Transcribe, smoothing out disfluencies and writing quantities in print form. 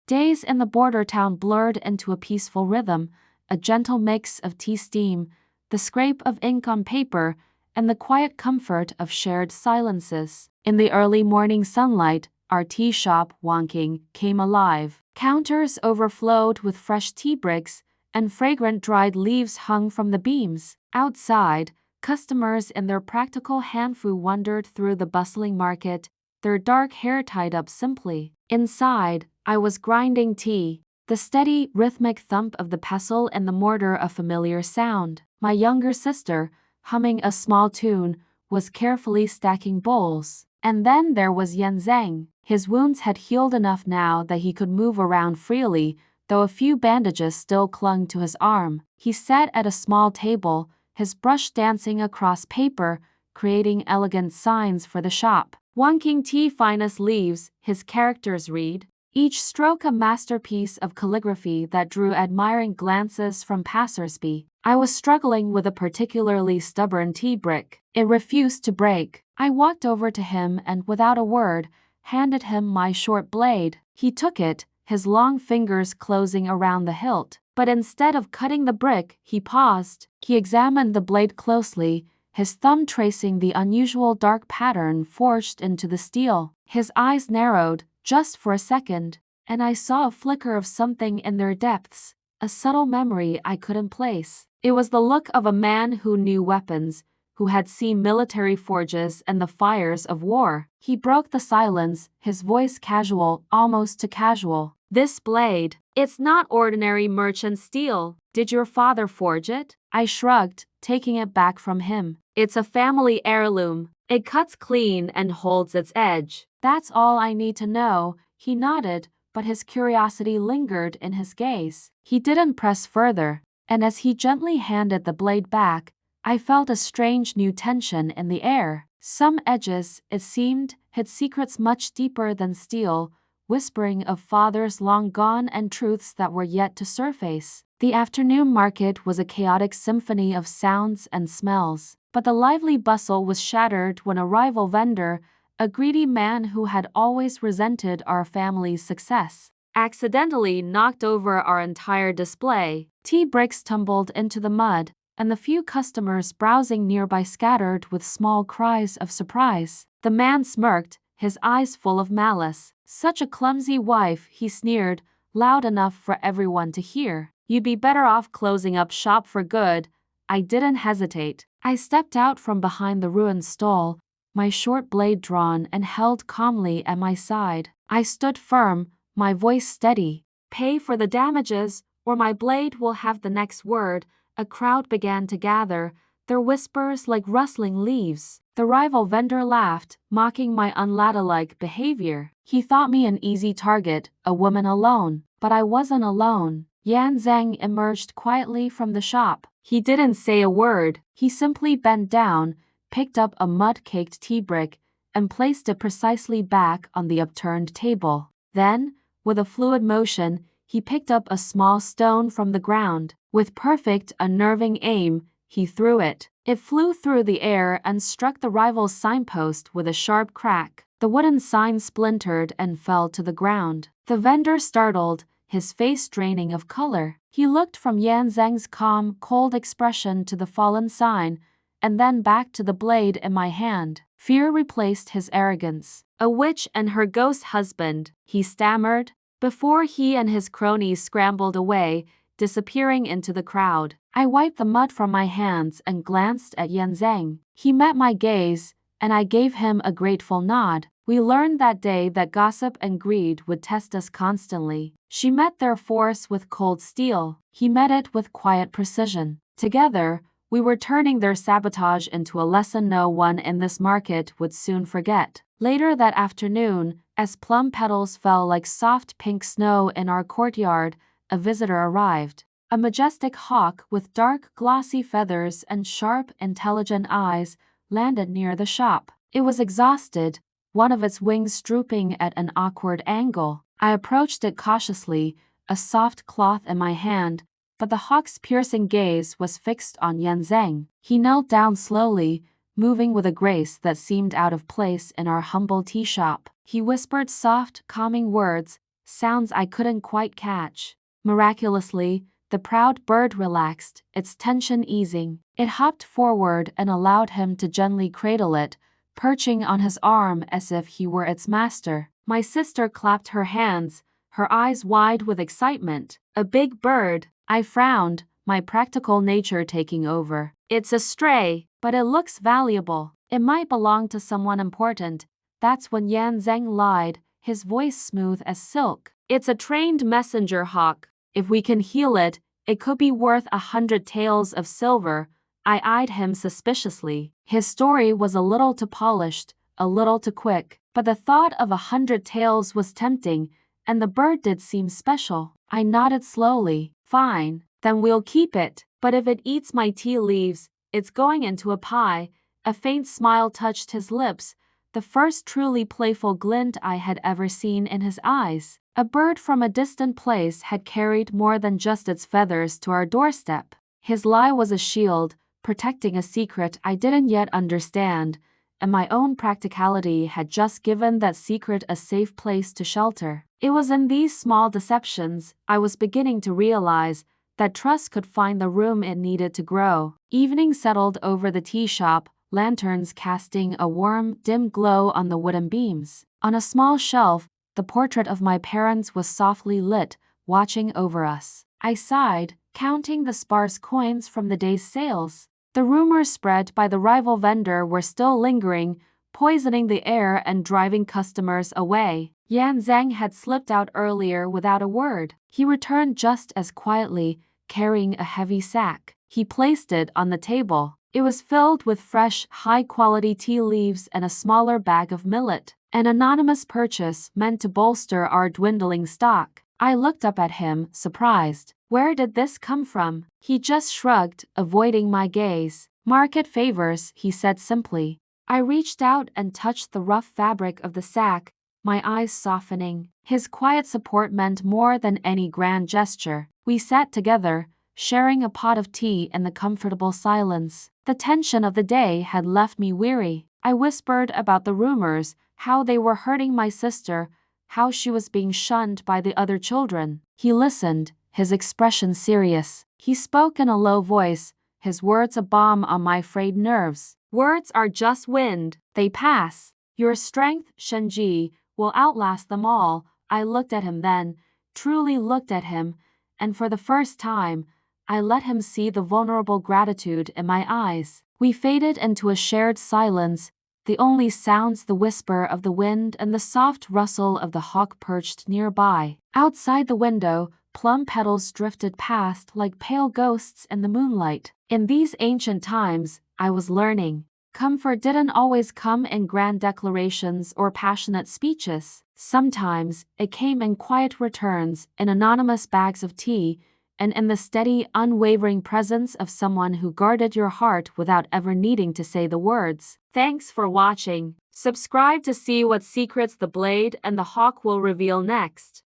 Days in the border town blurred into a peaceful rhythm, a gentle mix of tea steam, the scrape of ink on paper, and the quiet comfort of shared silences. In the early morning sunlight, our tea shop, Wonking, came alive. Counters overflowed with fresh tea bricks, and fragrant dried leaves hung from the beams. Outside, customers in their practical hanfu wandered through the bustling market, their dark hair tied up simply. Inside, I was grinding tea, the steady, rhythmic thump of the pestle and the mortar a familiar sound. My younger sister, humming a small tune, was carefully stacking bowls. And then there was Zheng. His wounds had healed enough now that he could move around freely, though a few bandages still clung to his arm. He sat at a small table, his brush dancing across paper, creating elegant signs for the shop. Wonking tea finest leaves, his characters read, each stroke a masterpiece of calligraphy that drew admiring glances from passers-by. I was struggling with a particularly stubborn tea brick. It refused to break. I walked over to him and, without a word, handed him my short blade. He took it, his long fingers closing around the hilt. But instead of cutting the brick, he paused. He examined the blade closely, his thumb tracing the unusual dark pattern forged into the steel. His eyes narrowed, just for a second, and I saw a flicker of something in their depths, a subtle memory I couldn't place. It was the look of a man who knew weapons, who had seen military forges and the fires of war. He broke the silence, his voice casual, almost too casual. This blade, it's not ordinary merchant steel. Did your father forge it? I shrugged, taking it back from him. It's a family heirloom. It cuts clean and holds its edge. That's all I need to know. He nodded, but his curiosity lingered in his gaze. He didn't press further, and as he gently handed the blade back, I felt a strange new tension in the air. Some edges, it seemed, hid secrets much deeper than steel, whispering of fathers long gone and truths that were yet to surface. The afternoon market was a chaotic symphony of sounds and smells, but the lively bustle was shattered when a rival vendor, a greedy man who had always resented our family's success, accidentally knocked over our entire display. Tea bricks tumbled into the mud, and the few customers browsing nearby scattered with small cries of surprise. The man smirked, his eyes full of malice. Such a clumsy wife, he sneered, loud enough for everyone to hear. You'd be better off closing up shop for good. I didn't hesitate. I stepped out from behind the ruined stall, my short blade drawn and held calmly at my side. I stood firm, my voice steady. Pay for the damages, or my blade will have the next word. A crowd began to gather, their whispers like rustling leaves. The rival vendor laughed, mocking my unladylike behavior. He thought me an easy target, a woman alone. But I wasn't alone. Zheng emerged quietly from the shop. He didn't say a word. He simply bent down, picked up a mud-caked tea brick, and placed it precisely back on the upturned table. Then, with a fluid motion, he picked up a small stone from the ground. With perfect, unnerving aim, he threw it. It flew through the air and struck the rival's signpost with a sharp crack. The wooden sign splintered and fell to the ground. The vendor startled, his face draining of color. He looked from Zheng's calm, cold expression to the fallen sign, and then back to the blade in my hand. Fear replaced his arrogance. A witch and her ghost husband, he stammered, before he and his cronies scrambled away, disappearing into the crowd. I wiped the mud from my hands and glanced at Zheng. He met my gaze, and I gave him a grateful nod. We learned that day that gossip and greed would test us constantly. She met their force with cold steel. He met it with quiet precision. Together, we were turning their sabotage into a lesson no one in this market would soon forget. Later that afternoon, as plum petals fell like soft pink snow in our courtyard, a visitor arrived. A majestic hawk with dark, glossy feathers and sharp, intelligent eyes landed near the shop. It was exhausted, one of its wings drooping at an awkward angle. I approached it cautiously, a soft cloth in my hand, but the hawk's piercing gaze was fixed on Zheng. He knelt down slowly, moving with a grace that seemed out of place in our humble tea shop. He whispered soft, calming words, sounds I couldn't quite catch. Miraculously, the proud bird relaxed, its tension easing. It hopped forward and allowed him to gently cradle it, perching on his arm as if he were its master. My sister clapped her hands, her eyes wide with excitement. A big bird. I frowned, my practical nature taking over. It's a stray, but it looks valuable. It might belong to someone important. That's when Zheng lied, his voice smooth as silk. It's a trained messenger hawk. If we can heal it, it could be worth 100 taels of silver. I eyed him suspiciously. His story was a little too polished, a little too quick, but the thought of 100 taels was tempting, and the bird did seem special. I nodded slowly. Fine, then we'll keep it. But if it eats my tea leaves, it's going into a pie. A faint smile touched his lips, the first truly playful glint I had ever seen in his eyes. A bird from a distant place had carried more than just its feathers to our doorstep. His lie was a shield, protecting a secret I didn't yet understand, and my own practicality had just given that secret a safe place to shelter. It was in these small deceptions I was beginning to realize that trust could find the room it needed to grow. Evening settled over the tea shop, lanterns casting a warm, dim glow on the wooden beams. On a small shelf, the portrait of my parents was softly lit, watching over us. I sighed, counting the sparse coins from the day's sales. The rumors spread by the rival vendor were still lingering, poisoning the air and driving customers away. Zheng had slipped out earlier without a word. He returned just as quietly, carrying a heavy sack. He placed it on the table. It was filled with fresh, high-quality tea leaves and a smaller bag of millet, an anonymous purchase meant to bolster our dwindling stock. I looked up at him, surprised. Where did this come from? He just shrugged, avoiding my gaze. Market favors, he said simply. I reached out and touched the rough fabric of the sack, my eyes softening. His quiet support meant more than any grand gesture. We sat together, sharing a pot of tea in the comfortable silence. The tension of the day had left me weary. I whispered about the rumors, how they were hurting my sister, how she was being shunned by the other children. He listened, his expression serious. He spoke in a low voice, his words a balm on my frayed nerves. Words are just wind, they pass. Your strength, Changyu, will outlast them all. I looked at him then, truly looked at him, and for the first time, I let him see the vulnerable gratitude in my eyes. We faded into a shared silence, the only sounds the whisper of the wind and the soft rustle of the hawk perched nearby. Outside the window, plum petals drifted past like pale ghosts in the moonlight. In these ancient times, I was learning. Comfort didn't always come in grand declarations or passionate speeches. Sometimes, it came in quiet returns, in anonymous bags of tea, and in the steady, unwavering presence of someone who guarded your heart without ever needing to say the words. Thanks for watching. Subscribe to see what secrets the blade and the hawk will reveal next.